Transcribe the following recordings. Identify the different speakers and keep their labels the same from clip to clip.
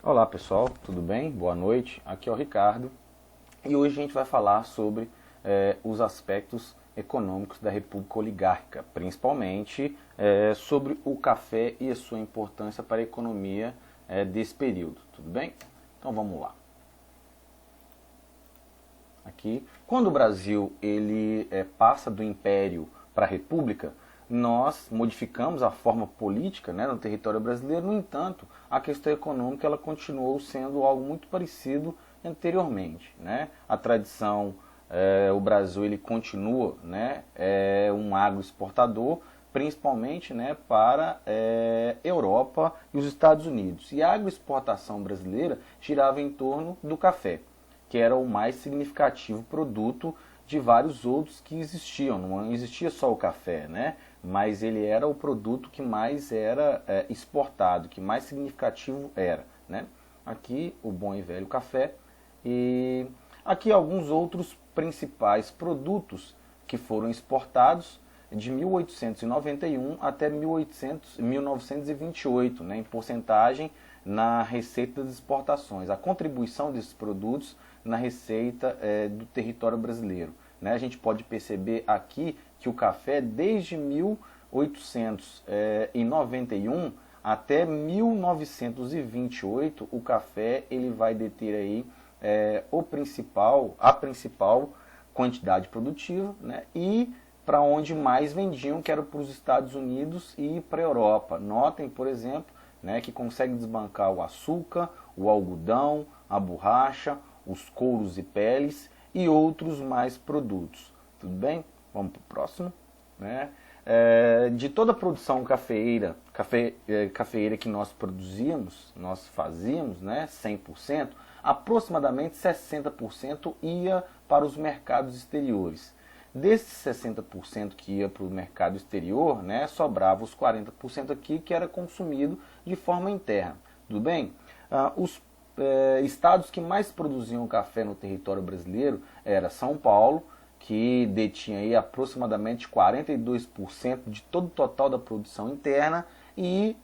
Speaker 1: Olá pessoal, tudo bem? Boa noite, aqui é o Ricardo e hoje a gente vai falar sobre os aspectos econômicos da República Oligárquica, principalmente sobre o café e a sua importância para a economia desse período, tudo bem? Então vamos lá. Aqui, quando o Brasil ele passa do Império para a República, nós modificamos a forma política, né, no território brasileiro. No entanto, a questão econômica ela continuou sendo algo muito parecido anteriormente, né? A tradição, o Brasil ele continua, né, um agroexportador, principalmente, né, para Europa e os Estados Unidos. E a agroexportação brasileira girava em torno do café, que era o mais significativo produto de vários outros que existiam. Não existia só o café, né? Mas ele era o produto que mais era exportado, que mais significativo era, né? Aqui o bom e velho café e aqui alguns outros principais produtos que foram exportados de 1891 até 1928, né, em porcentagem na receita das exportações, a contribuição desses produtos na receita do território brasileiro. Né? A gente pode perceber aqui que o café, desde 1891 até 1928, o café ele vai deter aí a principal quantidade produtiva, né? E para onde mais vendiam, que era para os Estados Unidos e para a Europa. Notem, por exemplo, né, que consegue desbancar o açúcar, o algodão, a borracha, os couros e peles e outros mais produtos. Tudo bem? Vamos para o próximo. Né? De toda a produção cafeeira que nós produzíamos, nós fazíamos, né, 100%, aproximadamente 60% ia para os mercados exteriores. Desses 60% que ia para o mercado exterior, né, sobrava os 40% aqui que era consumido de forma interna. Tudo bem? Os estados que mais produziam café no território brasileiro era São Paulo, que detinha aí aproximadamente 42% de todo o total da produção interna, e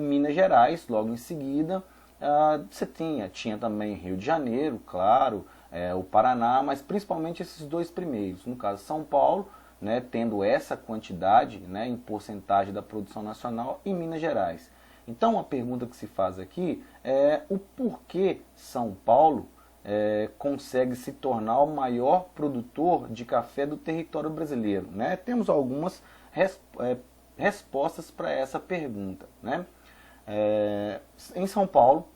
Speaker 1: Minas Gerais, logo em seguida. Você tinha também Rio de Janeiro, claro, o Paraná, mas principalmente esses dois primeiros. No caso, São Paulo, né, tendo essa quantidade, né, em porcentagem da produção nacional, e Minas Gerais. Então, a pergunta que se faz aqui é o porquê São Paulo consegue se tornar o maior produtor de café do território brasileiro. Né? Temos algumas respostas para essa pergunta. Né? Em São Paulo,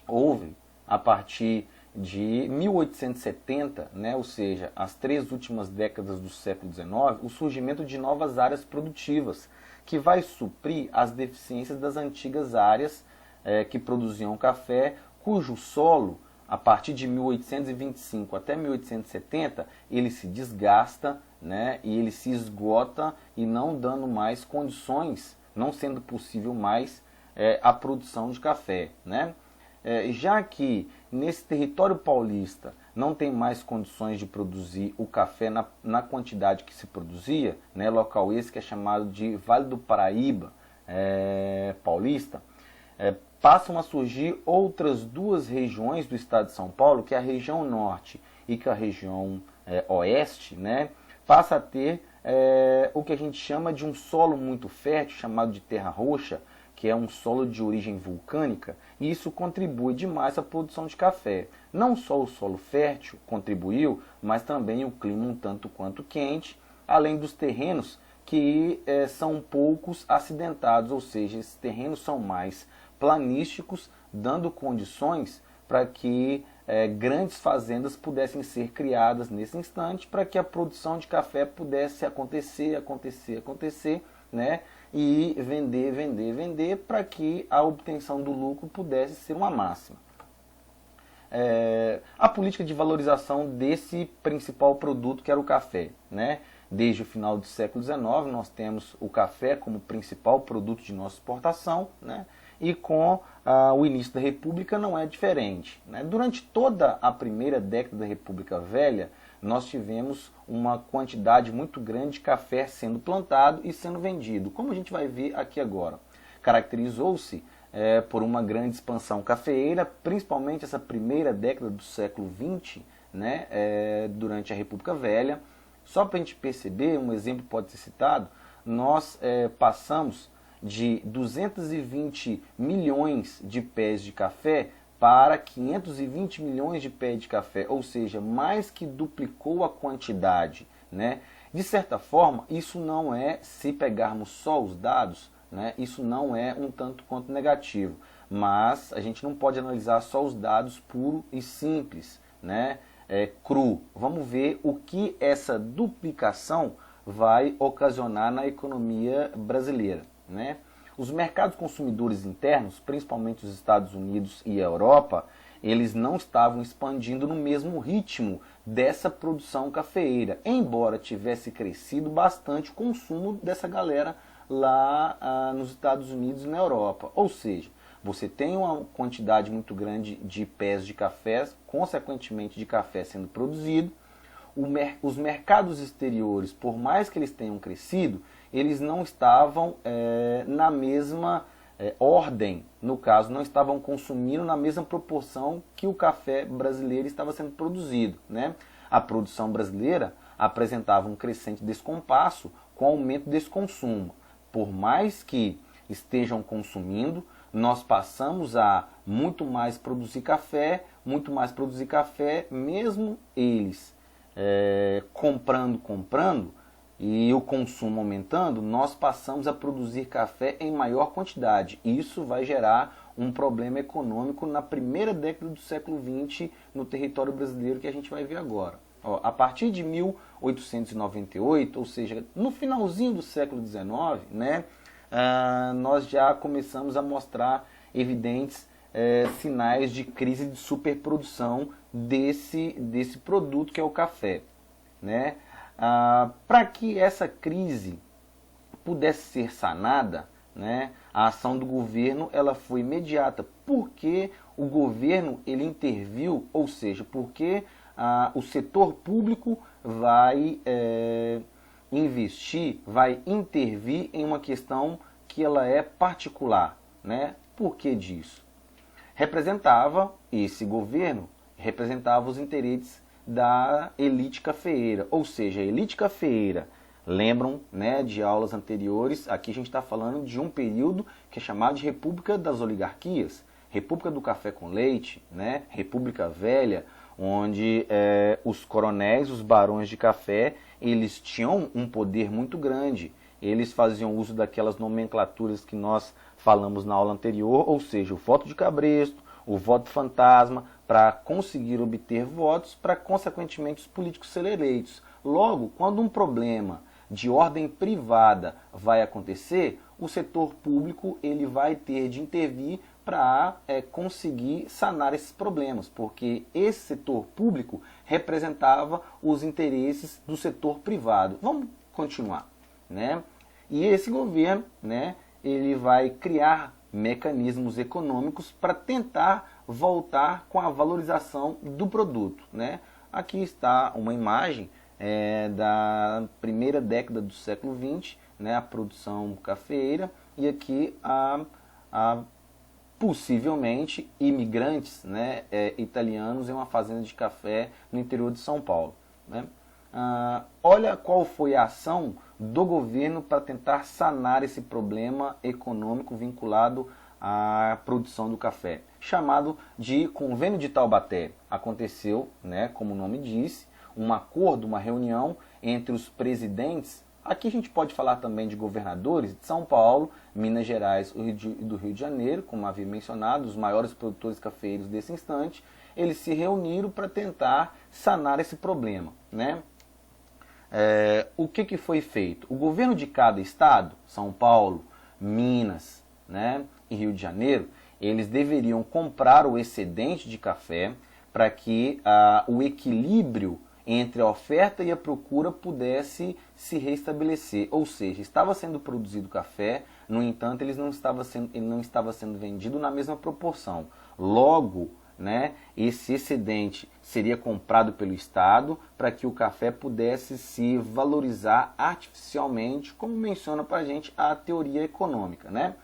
Speaker 1: houve, a partir de 1870, né, ou seja, as 3 últimas décadas do século XIX, o surgimento de novas áreas produtivas, que vai suprir as deficiências das antigas áreas que produziam café, cujo solo, a partir de 1825 até 1870, ele se desgasta, né, e ele se esgota, e não dando mais condições, não sendo possível mais a produção de café. Né? Já que nesse território paulista não tem mais condições de produzir o café na quantidade que se produzia, né, local esse que é chamado de Vale do Paraíba paulista, passam a surgir outras 2 regiões do estado de São Paulo, que é a região norte e que é a região oeste, né, passa a ter o que a gente chama de um solo muito fértil, chamado de terra roxa, que é um solo de origem vulcânica, e isso contribui demais à produção de café. Não só o solo fértil contribuiu, mas também o clima um tanto quanto quente, além dos terrenos que são poucos acidentados, ou seja, esses terrenos são mais planísticos, dando condições para que grandes fazendas pudessem ser criadas nesse instante, para que a produção de café pudesse acontecer, né? E vender, para que a obtenção do lucro pudesse ser uma máxima. A política de valorização desse principal produto que era o café. Né? Desde o final do século XIX, nós temos o café como principal produto de nossa exportação, né? E com o início da República não é diferente. Né? Durante toda a primeira década da República Velha, nós tivemos uma quantidade muito grande de café sendo plantado e sendo vendido, como a gente vai ver aqui agora. Caracterizou-se por uma grande expansão cafeeira, principalmente essa primeira década do século XX, né, durante a República Velha. Só para a gente perceber, um exemplo pode ser citado, nós passamos de 220 milhões de pés de café para 520 milhões de pés de café, ou seja, mais que duplicou a quantidade, né? De certa forma, isso não é, se pegarmos só os dados, né, isso não é um tanto quanto negativo, mas a gente não pode analisar só os dados puro e simples, né, cru. Vamos ver o que essa duplicação vai ocasionar na economia brasileira, né? Os mercados consumidores internos, principalmente os Estados Unidos e a Europa, eles não estavam expandindo no mesmo ritmo dessa produção cafeeira, embora tivesse crescido bastante o consumo dessa galera lá nos Estados Unidos e na Europa. Ou seja, você tem uma quantidade muito grande de pés de café, consequentemente de café sendo produzido. Os mercados exteriores, por mais que eles tenham crescido, eles não estavam na mesma ordem, no caso, não estavam consumindo na mesma proporção que o café brasileiro estava sendo produzido, né? A produção brasileira apresentava um crescente descompasso com o aumento desse consumo. Por mais que estejam consumindo, nós passamos a muito mais produzir café, mesmo eles comprando, e o consumo aumentando, nós passamos a produzir café em maior quantidade. Isso vai gerar um problema econômico na primeira década do século XX no território brasileiro, que a gente vai ver agora. Ó, a partir de 1898, ou seja, no finalzinho do século XIX, né, nós já começamos a mostrar evidentes sinais de crise de superprodução desse produto que é o café, né? Para que essa crise pudesse ser sanada, né, a ação do governo ela foi imediata, porque o governo ele interviu, ou seja, porque o setor público vai investir, vai intervir em uma questão que ela é particular, né? Por que disso? Esse governo representava os interesses da elite cafeeira, ou seja, a elite cafeeira, lembram, né, de aulas anteriores, aqui a gente está falando de um período que é chamado de República das Oligarquias, República do Café com Leite, né, República Velha, onde os coronéis, os barões de café, eles tinham um poder muito grande, eles faziam uso daquelas nomenclaturas que nós falamos na aula anterior, ou seja, o voto de cabresto, o voto fantasma, para conseguir obter votos, para consequentemente os políticos serem eleitos. Logo, quando um problema de ordem privada vai acontecer, o setor público ele vai ter de intervir para conseguir sanar esses problemas, porque esse setor público representava os interesses do setor privado. Vamos continuar, né? E esse governo, né, ele vai criar mecanismos econômicos para tentar voltar com a valorização do produto, né? Aqui está uma imagem da primeira década do século XX, né, a produção cafeeira, e aqui possivelmente imigrantes, né, italianos em uma fazenda de café no interior de São Paulo, né? Olha qual foi a ação do governo para tentar sanar esse problema econômico vinculado à produção do café, chamado de Convênio de Taubaté. Aconteceu, né, como o nome diz, um acordo, uma reunião entre os presidentes. Aqui a gente pode falar também de governadores de São Paulo, Minas Gerais e do Rio de Janeiro, como havia mencionado, os maiores produtores cafeeiros desse instante. Eles se reuniram para tentar sanar esse problema, né? O que foi feito? O governo de cada estado, São Paulo, Minas, né, e Rio de Janeiro, eles deveriam comprar o excedente de café para que o equilíbrio entre a oferta e a procura pudesse se restabelecer. Ou seja, estava sendo produzido café, no entanto, ele não estava sendo vendido na mesma proporção. Logo, né, esse excedente seria comprado pelo Estado para que o café pudesse se valorizar artificialmente, como menciona para a gente a teoria econômica, né?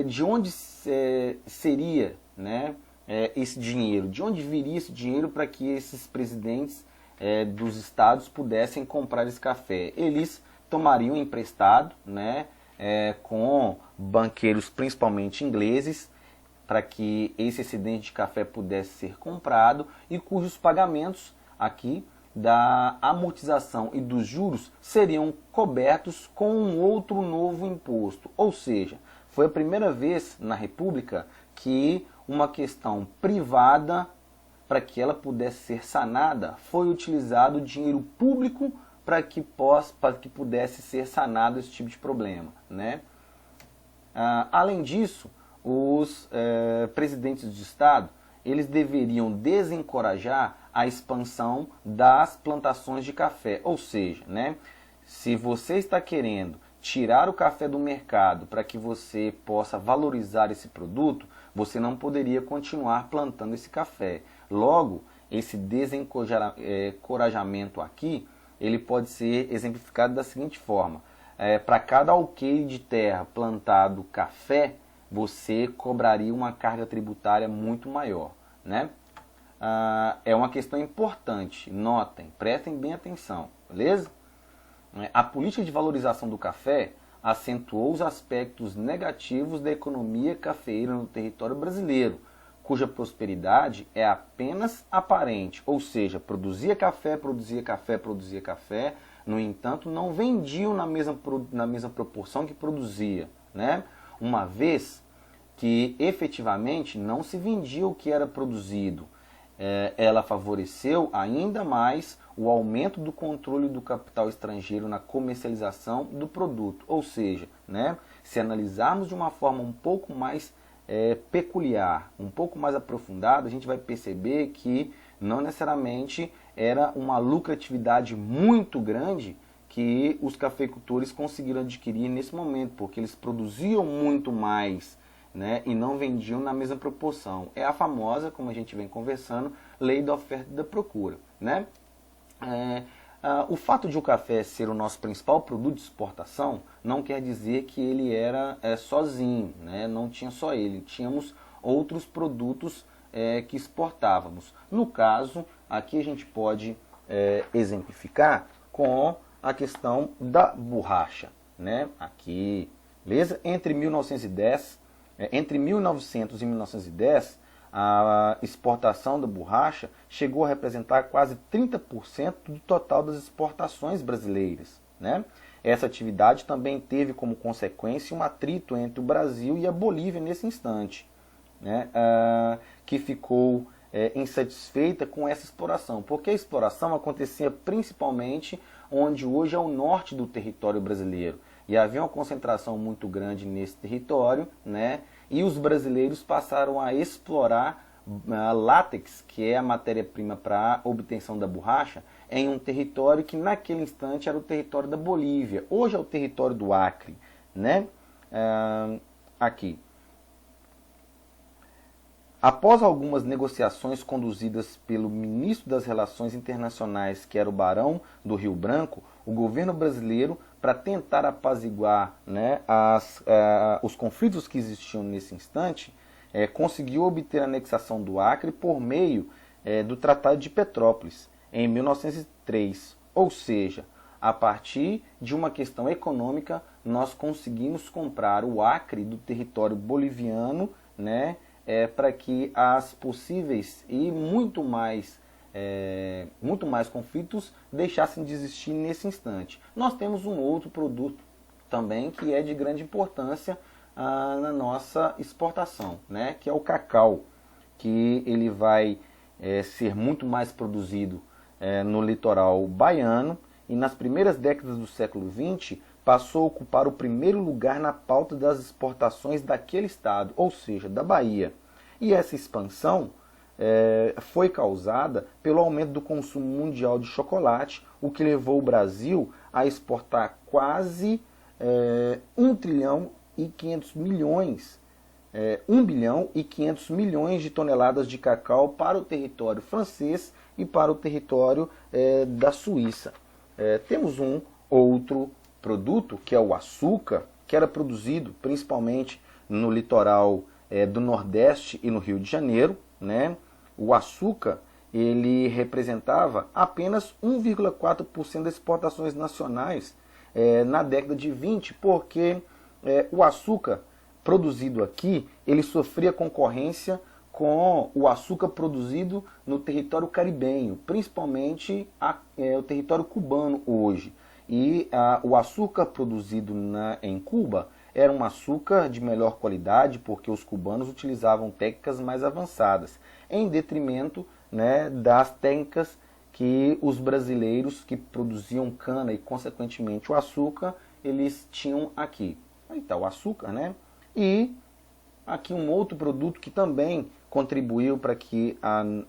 Speaker 1: de onde seria, né, esse dinheiro? De onde viria esse dinheiro para que esses presidentes dos estados pudessem comprar esse café? Eles tomariam emprestado, né, com banqueiros principalmente ingleses, para que esse excedente de café pudesse ser comprado e cujos pagamentos aqui da amortização e dos juros seriam cobertos com um outro novo imposto. Ou seja, foi a primeira vez na República que uma questão privada, para que ela pudesse ser sanada, foi utilizado dinheiro público para que pudesse ser sanado esse tipo de problema, né? Além disso, os presidentes de Estado, eles deveriam desencorajar a expansão das plantações de café. Ou seja, né, se você está querendo tirar o café do mercado para que você possa valorizar esse produto, você não poderia continuar plantando esse café. Logo, esse desencorajamento aqui, ele pode ser exemplificado da seguinte forma. Para cada alqueire de terra plantado café, você cobraria uma carga tributária muito maior, né? É uma questão importante, notem, prestem bem atenção, beleza? A política de valorização do café acentuou os aspectos negativos da economia cafeeira no território brasileiro, cuja prosperidade é apenas aparente, ou seja, produzia café, no entanto, não vendiam na mesma proporção que produzia, né? Uma vez que efetivamente não se vendia o que era produzido. Ela favoreceu ainda mais o aumento do controle do capital estrangeiro na comercialização do produto. Ou seja, né, se analisarmos de uma forma um pouco mais peculiar, um pouco mais aprofundada, a gente vai perceber que não necessariamente era uma lucratividade muito grande que os cafeicultores conseguiram adquirir nesse momento, porque eles produziam muito mais, né, e não vendiam na mesma proporção. É a famosa, como a gente vem conversando, lei da oferta e da procura, né? O fato de o café ser o nosso principal produto de exportação não quer dizer que ele era sozinho, né? Não tinha só ele, tínhamos outros produtos que exportávamos. No caso, aqui a gente pode exemplificar com a questão da borracha, né? Aqui, beleza? Entre 1900 e 1910, a exportação da borracha chegou a representar quase 30% do total das exportações brasileiras, né? Essa atividade também teve como consequência um atrito entre o Brasil e a Bolívia nesse instante, né? Que ficou insatisfeita com essa exploração, porque a exploração acontecia principalmente onde hoje é o norte do território brasileiro, e havia uma concentração muito grande nesse território, né? E os brasileiros passaram a explorar látex, que é a matéria-prima para a obtenção da borracha, em um território que naquele instante era o território da Bolívia. Hoje é o território do Acre, né? Aqui. Após algumas negociações conduzidas pelo ministro das Relações Internacionais, que era o Barão do Rio Branco, o governo brasileiro, para tentar apaziguar, né, os conflitos que existiam nesse instante, conseguiu obter a anexação do Acre por meio do Tratado de Petrópolis, em 1903. Ou seja, a partir de uma questão econômica, nós conseguimos comprar o Acre do território boliviano, né, para que as possíveis e muito mais conflitos deixassem de existir nesse instante. Nós temos um outro produto também que é de grande importância na nossa exportação, né, que é o cacau, que ele vai ser muito mais produzido no litoral baiano, e nas primeiras décadas do século XX passou a ocupar o primeiro lugar na pauta das exportações daquele estado, ou seja, da Bahia. E essa expansão foi causada pelo aumento do consumo mundial de chocolate, o que levou o Brasil a exportar quase 1 bilhão e 500 milhões de toneladas de cacau para o território francês e para o território da Suíça. Temos um outro produto, que é o açúcar, que era produzido principalmente no litoral do Nordeste e no Rio de Janeiro, né? O açúcar ele representava apenas 1,4% das exportações nacionais na década de 20, porque o açúcar produzido aqui ele sofria concorrência com o açúcar produzido no território caribenho, principalmente o território cubano hoje. E o açúcar produzido em Cuba era um açúcar de melhor qualidade, porque os cubanos utilizavam técnicas mais avançadas, em detrimento, né, das técnicas que os brasileiros que produziam cana e, consequentemente, o açúcar, eles tinham aqui. Aí está o açúcar, né? E aqui um outro produto que também contribuiu para que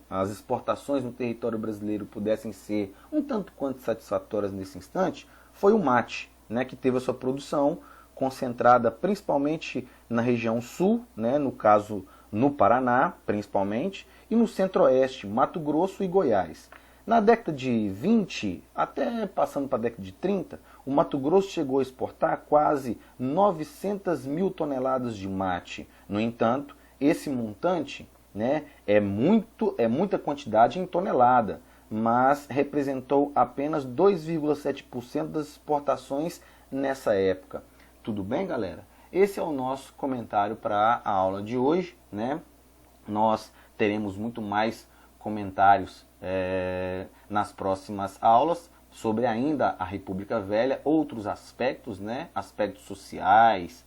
Speaker 1: as exportações no território brasileiro pudessem ser um tanto quanto satisfatórias nesse instante, foi o mate, né, que teve a sua produção concentrada principalmente na região sul, né, no caso no Paraná, principalmente, e no centro-oeste, Mato Grosso e Goiás. Na década de 20, até passando para a década de 30, o Mato Grosso chegou a exportar quase 900 mil toneladas de mate. No entanto, esse montante, né, é muita quantidade em tonelada, mas representou apenas 2,7% das exportações nessa época. Tudo bem, galera? Esse é o nosso comentário para a aula de hoje, né? Nós teremos muito mais comentários nas próximas aulas sobre ainda a República Velha, outros aspectos, né? Aspectos sociais,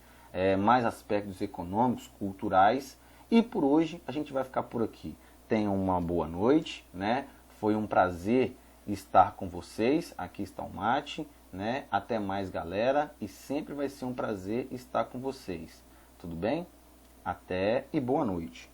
Speaker 1: mais aspectos econômicos, culturais. E por hoje a gente vai ficar por aqui. Tenham uma boa noite, né? Foi um prazer estar com vocês. Aqui está o mate, né? Até mais, galera, e sempre vai ser um prazer estar com vocês. Tudo bem? Até e boa noite.